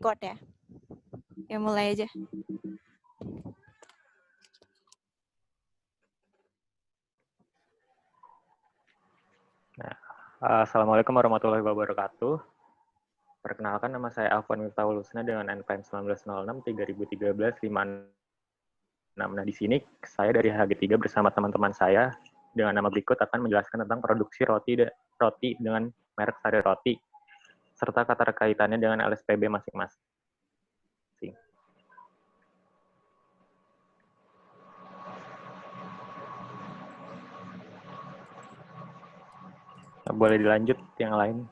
Record ya? Ya mulai aja. Assalamualaikum warahmatullahi wabarakatuh. Perkenalkan, nama saya Afwan Miftahul Husna dengan NPM 1906 3013 56. Nah, di sini saya dari HG3 bersama teman-teman saya dengan nama berikut akan menjelaskan tentang produksi roti dengan merek Sari Roti serta keterkaitannya dengan LSPB masing-masing. Boleh dilanjut yang lain.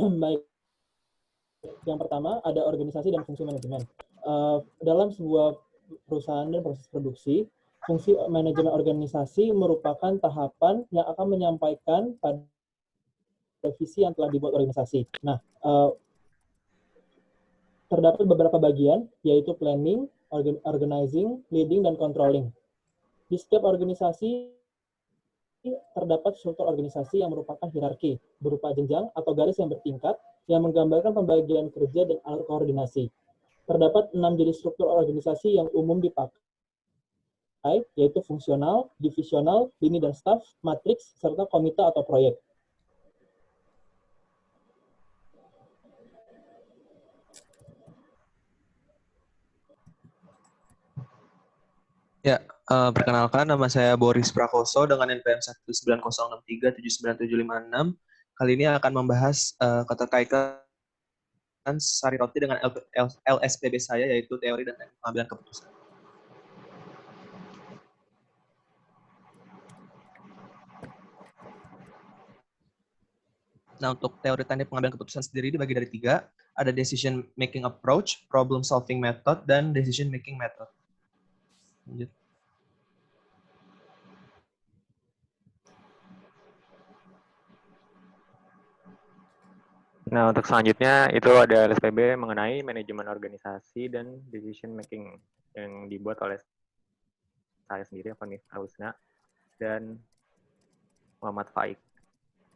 Baik, yang pertama ada organisasi dan fungsi manajemen. Dalam sebuah perusahaan dan proses produksi, fungsi manajemen organisasi merupakan tahapan yang akan menyampaikan pada visi yang telah dibuat organisasi. Nah, terdapat beberapa bagian, yaitu planning, organizing, leading, dan controlling. Di setiap organisasi terdapat struktur organisasi yang merupakan hierarki, berupa jenjang atau garis yang bertingkat, yang menggambarkan pembagian kerja dan alur koordinasi. Terdapat 6 jenis struktur organisasi yang umum dipakai, yaitu fungsional, divisional, lini dan staff, matriks, serta komite atau proyek. Ya, perkenalkan, nama saya Boris Prakoso dengan NPM 19063797756. Kali ini akan membahas keterkaitan Sari Roti dengan LSPB saya, yaitu teori dan teknik pengambilan keputusan. Nah, untuk teori teknik pengambilan keputusan sendiri dibagi dari 3. Ada decision making approach, problem solving method, dan decision making method. Lanjut. Nah, untuk selanjutnya itu ada LSPB mengenai manajemen organisasi dan decision making yang dibuat oleh saya sendiri, Afwan Miftahul Husna, dan Muhammad Faik.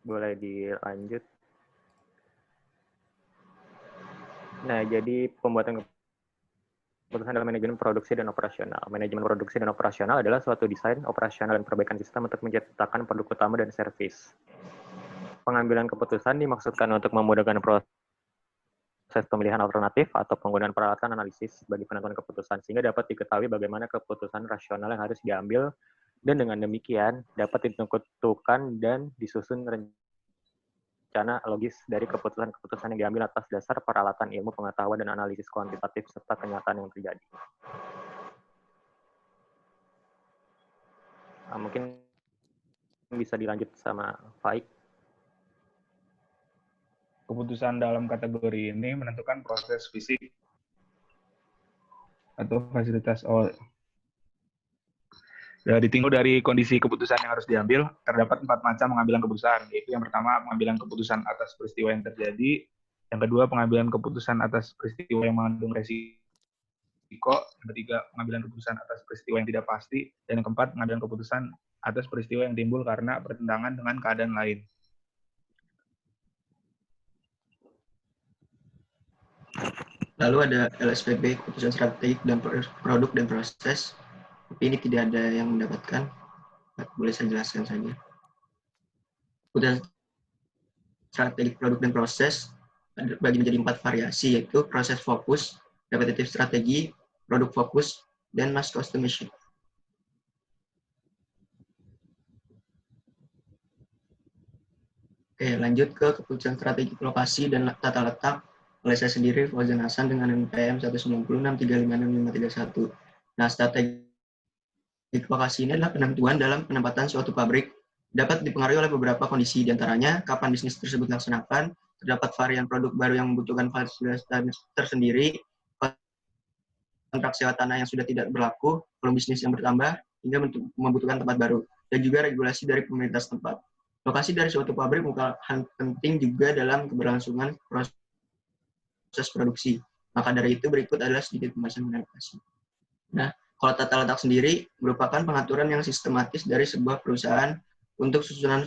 Boleh dilanjut. Nah, jadi pembuatan keputusan dalam manajemen produksi dan operasional. Manajemen produksi dan operasional adalah suatu desain, operasional, dan perbaikan sistem untuk menciptakan produk utama dan servis. Pengambilan keputusan dimaksudkan untuk memudahkan proses pemilihan alternatif atau penggunaan peralatan analisis bagi penentuan keputusan, sehingga dapat diketahui bagaimana keputusan rasional yang harus diambil, dan dengan demikian dapat ditentukan dan disusun rencana logis dari keputusan-keputusan yang diambil atas dasar peralatan ilmu pengetahuan dan analisis kuantitatif serta kenyataan yang terjadi. Nah, mungkin bisa dilanjut sama Faik. Keputusan dalam kategori ini menentukan proses fisik atau fasilitas ditinggal dari kondisi keputusan yang harus diambil. Terdapat 4 macam pengambilan keputusan, yaitu yang pertama pengambilan keputusan atas peristiwa yang terjadi, yang kedua pengambilan keputusan atas peristiwa yang mengandung resiko, yang ketiga pengambilan keputusan atas peristiwa yang tidak pasti, dan yang keempat pengambilan keputusan atas peristiwa yang timbul karena bertentangan dengan keadaan lain. Lalu ada LSPB, keputusan strategik dan produk dan proses. Tapi ini tidak ada yang mendapatkan. Boleh saya jelaskan saja. Keputusan strategik, produk dan proses bagi menjadi 4 variasi, yaitu proses fokus, repetitive strategi, produk fokus, dan mass customization. Oke, lanjut ke keputusan strategi lokasi dan tata letak oleh saya sendiri, Fauzan Hasan, dengan NPM 196356531. Nah, strategi lokasi ini adalah penentuan dalam penempatan suatu pabrik dapat dipengaruhi oleh beberapa kondisi, diantaranya kapan bisnis tersebut dilaksanakan, terdapat varian produk baru yang membutuhkan fasilitas tersendiri, kontrak sewa tanah yang sudah tidak berlaku, volume bisnis yang bertambah, hingga membutuhkan tempat baru, dan juga regulasi dari pemerintah setempat. Lokasi dari suatu pabrik merupakan hal penting juga dalam keberlangsungan proses produksi. Maka dari itu berikut adalah sedikit pembahasan mengenai lokasi. Nah, kalau tata letak sendiri merupakan pengaturan yang sistematis dari sebuah perusahaan untuk susunan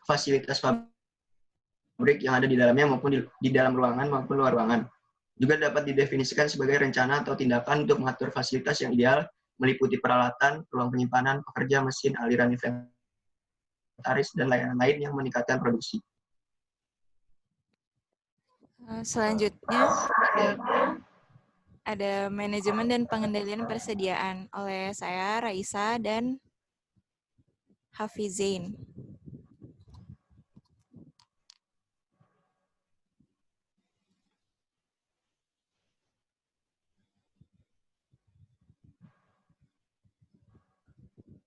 fasilitas pabrik yang ada di dalamnya maupun di dalam ruangan maupun luar ruangan. Juga dapat didefinisikan sebagai rencana atau tindakan untuk mengatur fasilitas yang ideal, meliputi peralatan, ruang penyimpanan, pekerja, mesin, aliran inventaris, dan layanan lain yang meningkatkan produksi. Selanjutnya ada manajemen dan pengendalian persediaan oleh saya, Raisa, dan Hafizain.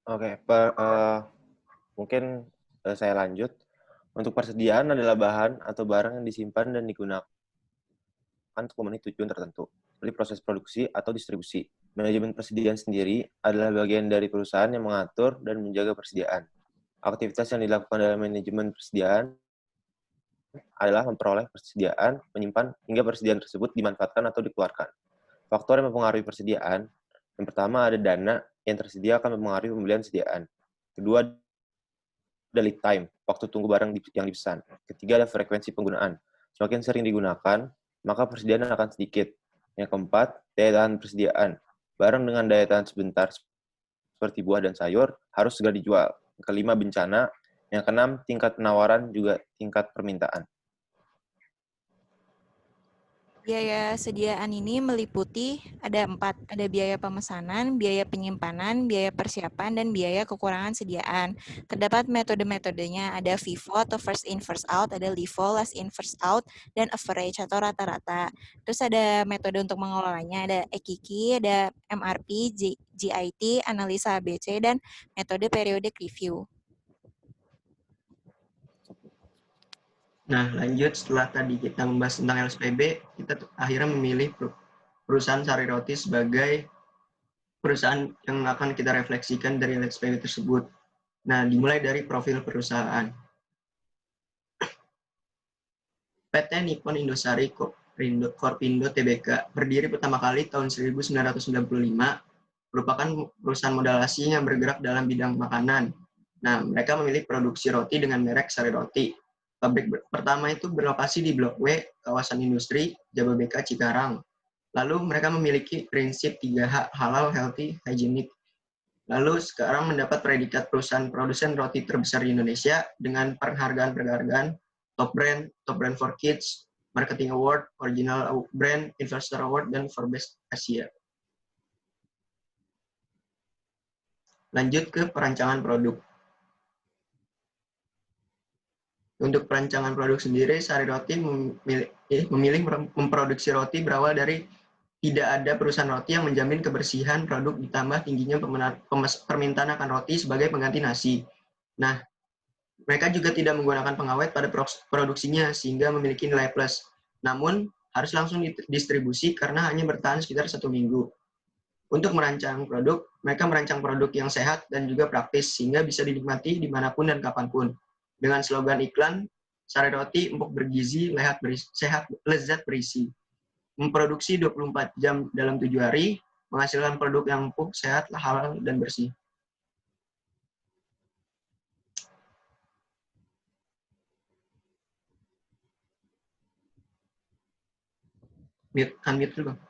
Oke, mungkin saya lanjut. Untuk persediaan adalah bahan atau barang yang disimpan dan digunakan untuk memenuhi tujuan tertentu, seperti proses produksi atau distribusi. Manajemen persediaan sendiri adalah bagian dari perusahaan yang mengatur dan menjaga persediaan. Aktivitas yang dilakukan dalam manajemen persediaan adalah memperoleh persediaan, menyimpan, hingga persediaan tersebut dimanfaatkan atau dikeluarkan. Faktor yang mempengaruhi persediaan, yang pertama ada dana yang tersedia akan mempengaruhi pembelian sediaan. Kedua, ada lead time, waktu tunggu barang yang dipesan. Ketiga, ada frekuensi penggunaan. Semakin sering digunakan, maka persediaan akan sedikit. Yang keempat, daya tahan persediaan. Barang dengan daya tahan sebentar, seperti buah dan sayur, harus segera dijual. Yang kelima, bencana. Yang keenam, tingkat penawaran, juga tingkat permintaan. Biaya sediaan ini meliputi ada 4, ada biaya pemesanan, biaya penyimpanan, biaya persiapan, dan biaya kekurangan sediaan. Terdapat metode-metodenya, ada FIFO atau first in first out, ada LIFO, last in first out, dan average atau rata-rata. Terus ada metode untuk mengelolanya, ada EKIKI, ada MRP, GIT, analisa ABC, dan metode periodic review. Nah, lanjut setelah tadi kita membahas tentang LSPB, kita akhirnya memilih perusahaan Sari Roti sebagai perusahaan yang akan kita refleksikan dari LSPB tersebut. Nah, dimulai dari profil perusahaan. PT Nippon Indosari Korpindo Tbk berdiri pertama kali tahun 1995, merupakan perusahaan modal asing yang bergerak dalam bidang makanan. Nah, mereka memiliki produksi roti dengan merek Sari Roti. Pabrik pertama itu berlokasi di Blok W, kawasan industri, Jababeka, Cikarang. Lalu mereka memiliki prinsip 3H, halal, healthy, hygienic. Lalu sekarang mendapat predikat perusahaan produsen roti terbesar di Indonesia dengan penghargaan-penghargaan Top Brand for Kids, Marketing Award, Original Brand, Investor Award, dan Forbes Asia. Lanjut ke perancangan produk. Untuk perancangan produk sendiri, Sari Roti memilih memproduksi roti berawal dari tidak ada perusahaan roti yang menjamin kebersihan produk ditambah tingginya permintaan akan roti sebagai pengganti nasi. Nah, mereka juga tidak menggunakan pengawet pada produksinya sehingga memiliki nilai plus. Namun, harus langsung didistribusi karena hanya bertahan sekitar 1 minggu. Untuk merancang produk, mereka merancang produk yang sehat dan juga praktis sehingga bisa dinikmati dimanapun dan kapanpun. Dengan slogan iklan, Sari Roti empuk bergizi, sehat, lezat berisi. Memproduksi 24 jam dalam 7 hari, menghasilkan produk yang empuk, sehat, halal, dan bersih. Unmute dulu, Bang.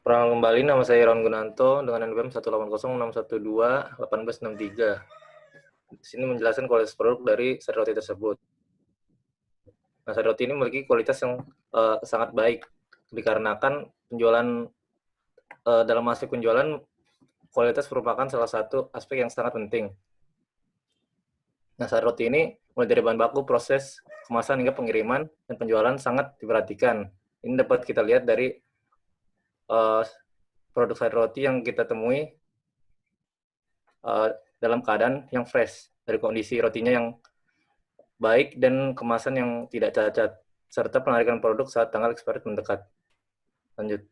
Perkenalkan kembali, nama saya Ron Gunanto dengan NPM 18061121863. Di sini menjelaskan kualitas produk dari Sari Roti tersebut. Nah, Sari Roti ini memiliki kualitas yang sangat baik dikarenakan penjualan dalam aspek penjualan kualitas merupakan salah satu aspek yang sangat penting. Nah, Sari Roti ini mulai dari bahan baku, proses, kemasan, hingga pengiriman, dan penjualan sangat diperhatikan. Ini dapat kita lihat dari produk sari roti yang kita temui dalam keadaan yang fresh, dari kondisi rotinya yang baik dan kemasan yang tidak cacat, serta penarikan produk saat tanggal expiry mendekat. Lanjut.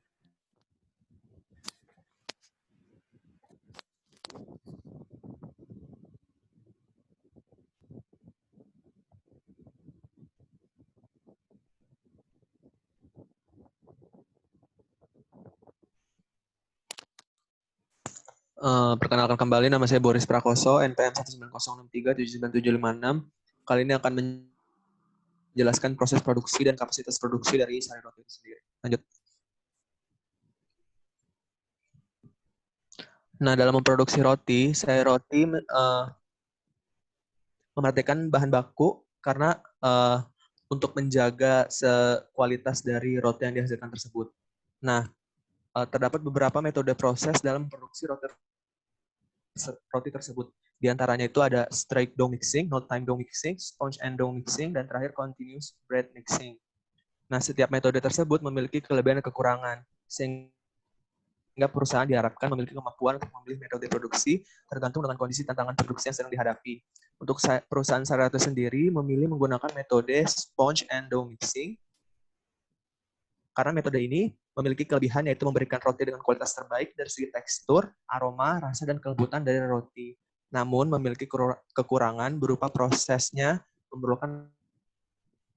Perkenalkan kembali, nama saya Boris Prakoso, NPM 19063797756. Kali ini akan menjelaskan proses produksi dan kapasitas produksi dari sari roti itu sendiri. Lanjut. Nah, dalam memproduksi roti, sari roti memerhatikan bahan baku karena untuk menjaga kualitas dari roti yang dihasilkan tersebut. Nah, terdapat beberapa metode proses dalam produksi roti tersebut. Di antaranya itu ada straight dough mixing, no time dough mixing, sponge and dough mixing, dan terakhir continuous bread mixing. Nah, setiap metode tersebut memiliki kelebihan dan kekurangan, sehingga perusahaan diharapkan memiliki kemampuan untuk memilih metode produksi tergantung dengan kondisi tantangan produksi yang sedang dihadapi. Untuk perusahaan sari roti sendiri memilih menggunakan metode sponge and dough mixing, karena metode ini memiliki kelebihan yaitu memberikan roti dengan kualitas terbaik dari segi tekstur, aroma, rasa, dan kelembutan dari roti. Namun memiliki kekurangan berupa prosesnya memerlukan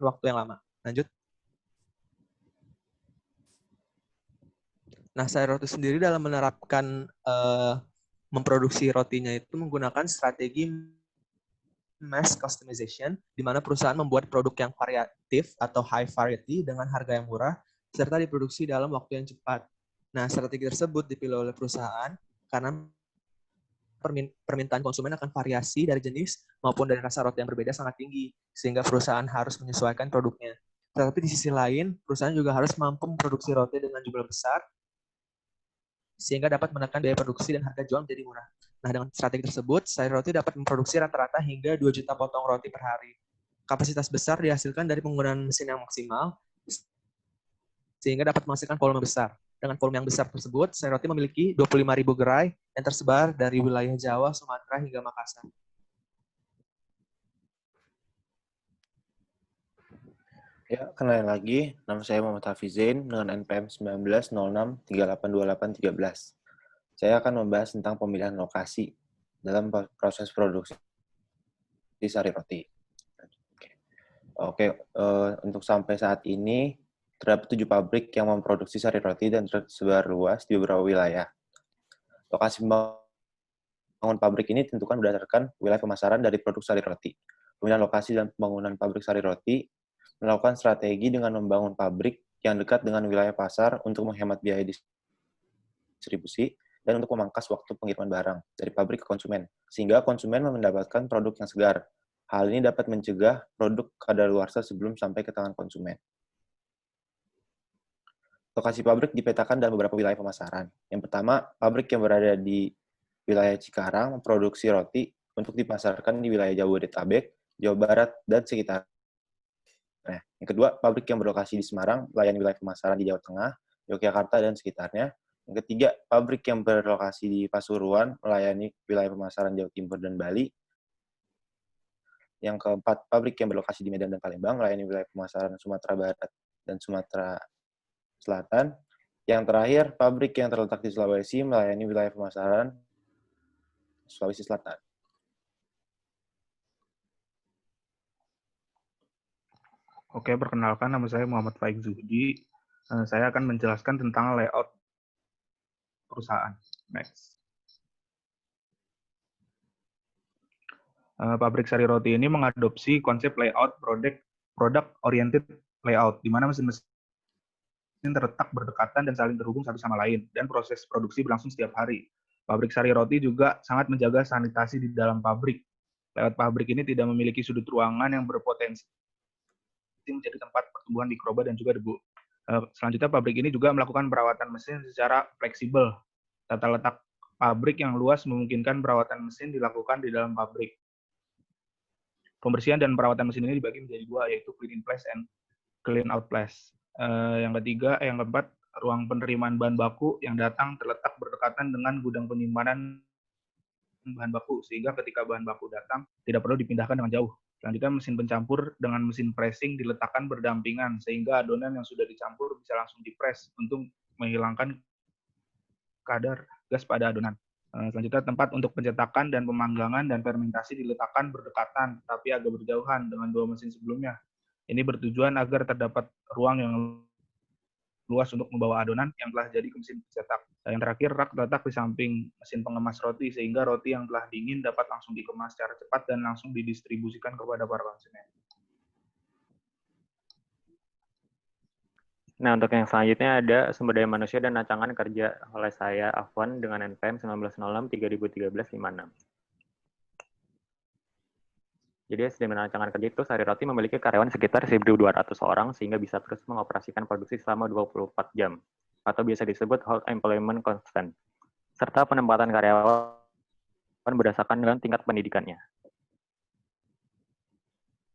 waktu yang lama. Lanjut. Nah, sari roti sendiri dalam menerapkan memproduksi rotinya itu menggunakan strategi mass customization, di mana perusahaan membuat produk yang variatif atau high variety dengan harga yang murah, serta diproduksi dalam waktu yang cepat. Nah, strategi tersebut dipilih oleh perusahaan karena permintaan konsumen akan variasi dari jenis maupun dari rasa roti yang berbeda sangat tinggi, sehingga perusahaan harus menyesuaikan produknya. Tetapi di sisi lain, perusahaan juga harus mampu memproduksi roti dengan jumlah besar, sehingga dapat menekan biaya produksi dan harga jual menjadi murah. Nah, dengan strategi tersebut, sari roti dapat memproduksi rata-rata hingga 2 juta potong roti per hari. Kapasitas besar dihasilkan dari penggunaan mesin yang maksimal, sehingga dapat menghasilkan volume besar. Dengan volume yang besar tersebut, sari roti memiliki 25.000 gerai yang tersebar dari wilayah Jawa, Sumatera, hingga Makassar. Ya, kenalin lagi. Nama saya Muhammad Hafizain dengan NPM 1906382813. Saya akan membahas tentang pemilihan lokasi dalam proses produksi sari roti. Oke, untuk sampai saat ini, terdapat 7 pabrik yang memproduksi sari roti dan tersebar luas di beberapa wilayah. Lokasi pembangunan pabrik ini ditentukan berdasarkan wilayah pemasaran dari produk sari roti. Pemilihan lokasi dan pembangunan pabrik sari roti melakukan strategi dengan membangun pabrik yang dekat dengan wilayah pasar untuk menghemat biaya distribusi dan untuk memangkas waktu pengiriman barang dari pabrik ke konsumen, sehingga konsumen mendapatkan produk yang segar. Hal ini dapat mencegah produk kadaluarsa sebelum sampai ke tangan konsumen. Lokasi pabrik dipetakan dalam beberapa wilayah pemasaran. Yang pertama, pabrik yang berada di wilayah Cikarang memproduksi roti untuk dipasarkan di wilayah Jabodetabek, Jawa Barat, dan sekitarnya. Yang kedua, pabrik yang berlokasi di Semarang melayani wilayah pemasaran di Jawa Tengah, Yogyakarta, dan sekitarnya. Yang ketiga, pabrik yang berlokasi di Pasuruan melayani wilayah pemasaran Jawa Timur dan Bali. Yang keempat, pabrik yang berlokasi di Medan dan Palembang melayani wilayah pemasaran Sumatera Barat dan Sumatera Selatan. Yang terakhir, pabrik yang terletak di Sulawesi melayani wilayah pemasaran Sulawesi Selatan. Oke, perkenalkan nama saya Muhammad Faik Zuhdi. Saya akan menjelaskan tentang layout perusahaan. Next. Pabrik sari roti ini mengadopsi konsep layout product oriented layout, di mana mesin-mesin terletak berdekatan dan saling terhubung satu sama lain, dan proses produksi berlangsung setiap hari. Pabrik sari roti juga sangat menjaga sanitasi di dalam pabrik. Layout pabrik ini tidak memiliki sudut ruangan yang berpotensi menjadi tempat pertumbuhan mikroba dan juga debu. Selanjutnya, pabrik ini juga melakukan perawatan mesin secara fleksibel. Tata letak pabrik yang luas memungkinkan perawatan mesin dilakukan di dalam pabrik. Pembersihan dan perawatan mesin ini dibagi menjadi dua, yaitu clean in place and clean out place. Yang keempat, ruang penerimaan bahan baku yang datang terletak berdekatan dengan gudang penyimpanan bahan baku, sehingga ketika bahan baku datang tidak perlu dipindahkan dengan jauh. Selanjutnya, mesin pencampur dengan mesin pressing diletakkan berdampingan, sehingga adonan yang sudah dicampur bisa langsung dipres untuk menghilangkan kadar gas pada adonan. Selanjutnya, tempat untuk pencetakan dan pemanggangan dan fermentasi diletakkan berdekatan, tapi agak berjauhan dengan dua mesin sebelumnya. Ini bertujuan agar terdapat ruang yang luas untuk membawa adonan yang telah jadi ke mesin pencetak. Yang terakhir, rak terletak di samping mesin pengemas roti, sehingga roti yang telah dingin dapat langsung dikemas secara cepat dan langsung didistribusikan kepada para konsumen. Nah, untuk yang selanjutnya ada sumber daya manusia dan rancangan kerja oleh saya, Afwan, dengan NPM 1906-3013-56. Jadi SDM rancangan kerja itu Sari Roti memiliki karyawan sekitar 1.200 orang sehingga bisa terus mengoperasikan produksi selama 24 jam, atau biasa disebut hold employment constant, serta penempatan karyawan berdasarkan dengan tingkat pendidikannya.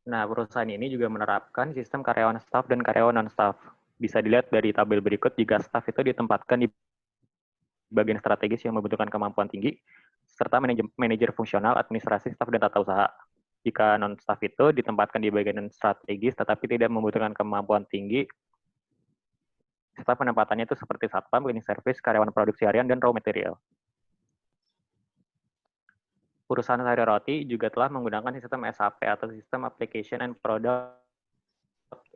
Nah, perusahaan ini juga menerapkan sistem karyawan staff dan karyawan non-staff. Bisa dilihat dari tabel berikut jika staff itu ditempatkan di bagian strategis yang membutuhkan kemampuan tinggi, serta manajer fungsional, administrasi, staff, dan tata usaha. Jika non-staff itu ditempatkan di bagian strategis tetapi tidak membutuhkan kemampuan tinggi, serta penempatannya itu seperti satpam, cleaning service, karyawan produksi harian, dan raw material. Perusahaan Sari Roti juga telah menggunakan sistem SAP atau System Application and Product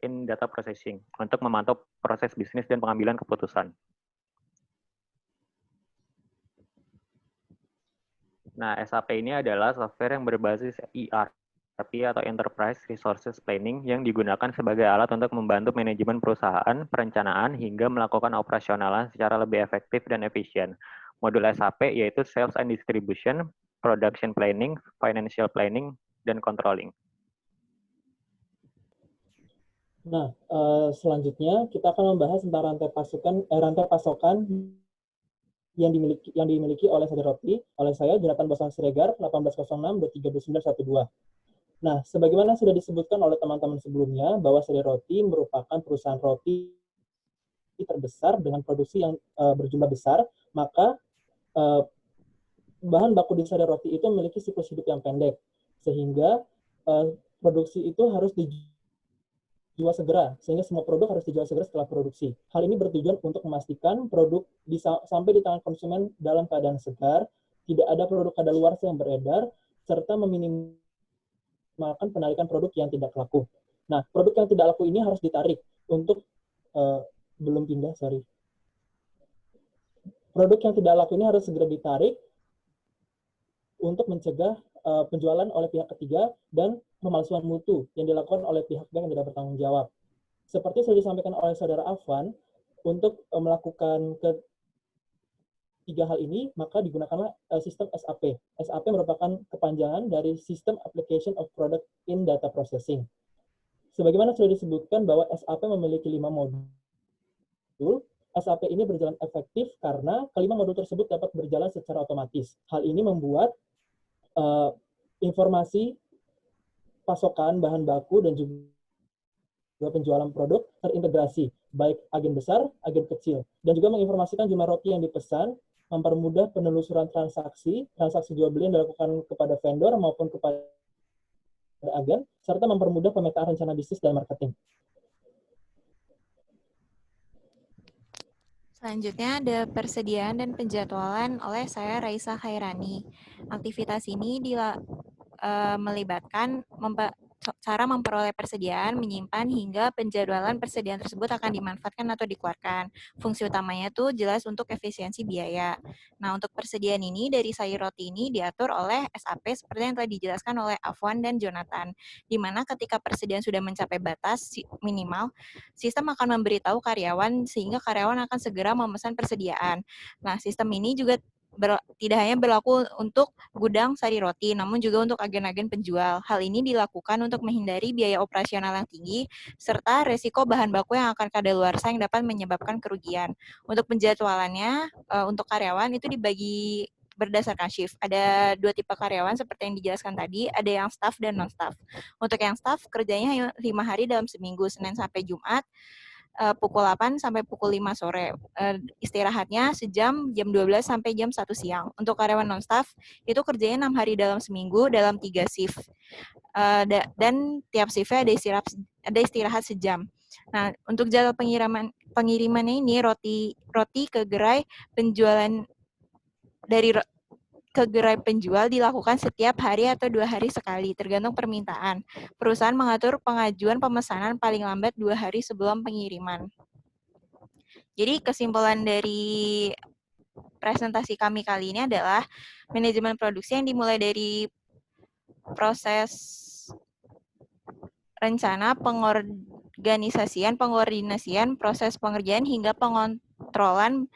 in Data Processing untuk memantau proses bisnis dan pengambilan keputusan. Nah, SAP ini adalah software yang berbasis ERP atau Enterprise Resources Planning yang digunakan sebagai alat untuk membantu manajemen perusahaan, perencanaan, hingga melakukan operasionalan secara lebih efektif dan efisien. Modul SAP yaitu Sales and Distribution, Production Planning, Financial Planning, dan Controlling. Nah, selanjutnya kita akan membahas tentang rantai pasokan yang dimiliki oleh Sari Roti, oleh saya Jonathan Bosang Siregar, 1806-232912. Nah, sebagaimana sudah disebutkan oleh teman-teman sebelumnya, bahwa Sari Roti merupakan perusahaan roti terbesar dengan produksi yang berjumlah besar, maka bahan baku di Sari Roti itu memiliki siklus hidup yang pendek, sehingga produksi itu harus dijual segera, sehingga semua produk harus dijual segera setelah produksi. Hal ini bertujuan untuk memastikan produk bisa sampai di tangan konsumen dalam keadaan segar, tidak ada produk kadaluarsa yang beredar, serta meminimalkan penarikan produk yang tidak laku. Nah, produk yang tidak laku ini harus ditarik untuk Produk yang tidak laku ini harus segera ditarik untuk mencegah penjualan oleh pihak ketiga dan pemalsuan mutu yang dilakukan oleh pihak-pihak yang tidak bertanggung jawab. Seperti sudah disampaikan oleh Saudara Afwan, untuk melakukan ketiga hal ini, maka digunakanlah sistem SAP. SAP merupakan kepanjangan dari System Application of Product in Data Processing. Sebagaimana sudah disebutkan bahwa SAP memiliki 5 modul, SAP ini berjalan efektif karena kelima modul tersebut dapat berjalan secara otomatis. Hal ini membuat informasi pasokan bahan baku dan juga penjualan produk terintegrasi, baik agen besar, agen kecil, dan juga menginformasikan jumlah roti yang dipesan, mempermudah penelusuran transaksi jual beli yang dilakukan kepada vendor maupun kepada agen, serta mempermudah pemetaan rencana bisnis dan marketing. Selanjutnya ada persediaan dan penjadwalan oleh saya Raisa Khairani. Aktivitas ini melibatkan cara memperoleh persediaan, menyimpan, hingga penjadwalan persediaan tersebut akan dimanfaatkan atau dikeluarkan. Fungsi utamanya itu jelas untuk efisiensi biaya. Nah, untuk persediaan ini dari Sari Roti ini diatur oleh SAP seperti yang telah dijelaskan oleh Afwan dan Jonathan, di mana ketika persediaan sudah mencapai batas minimal, sistem akan memberitahu karyawan sehingga karyawan akan segera memesan persediaan. Nah, sistem ini juga tidak hanya berlaku untuk gudang Sari Roti, namun juga untuk agen-agen penjual. Hal ini dilakukan untuk menghindari biaya operasional yang tinggi, serta resiko bahan baku yang akan kadaluarsa yang dapat menyebabkan kerugian. Untuk penjadwalannya, untuk karyawan itu dibagi berdasarkan shift. Ada 2 tipe karyawan seperti yang dijelaskan tadi, ada yang staff dan non-staff. Untuk yang staff, kerjanya hanya 5 hari dalam seminggu, Senin sampai Jumat, pukul 8 sampai pukul 5 sore. Istirahatnya sejam, jam 12 sampai jam 1 siang. Untuk karyawan non-staff, itu kerjanya 6 hari dalam seminggu dalam 3 shift. Dan tiap shiftnya ada istirahat sejam. Nah, untuk jadwal pengirimannya ini roti ke gerai penjualan ke gerai penjual dilakukan setiap hari atau 2 hari sekali, tergantung permintaan. Perusahaan mengatur pengajuan pemesanan paling lambat 2 hari sebelum pengiriman. Jadi kesimpulan dari presentasi kami kali ini adalah manajemen produksi yang dimulai dari proses rencana, pengorganisasian, proses pengerjaan hingga pengontrolan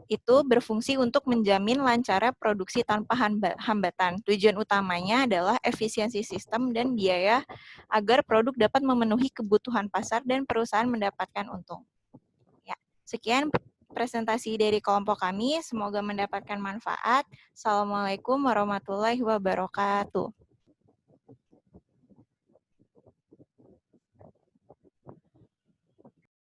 itu berfungsi untuk menjamin lancarnya produksi tanpa hambatan. Tujuan utamanya adalah efisiensi sistem dan biaya agar produk dapat memenuhi kebutuhan pasar dan perusahaan mendapatkan untung. Ya, sekian presentasi dari kelompok kami. Semoga mendapatkan manfaat. Assalamualaikum warahmatullahi wabarakatuh.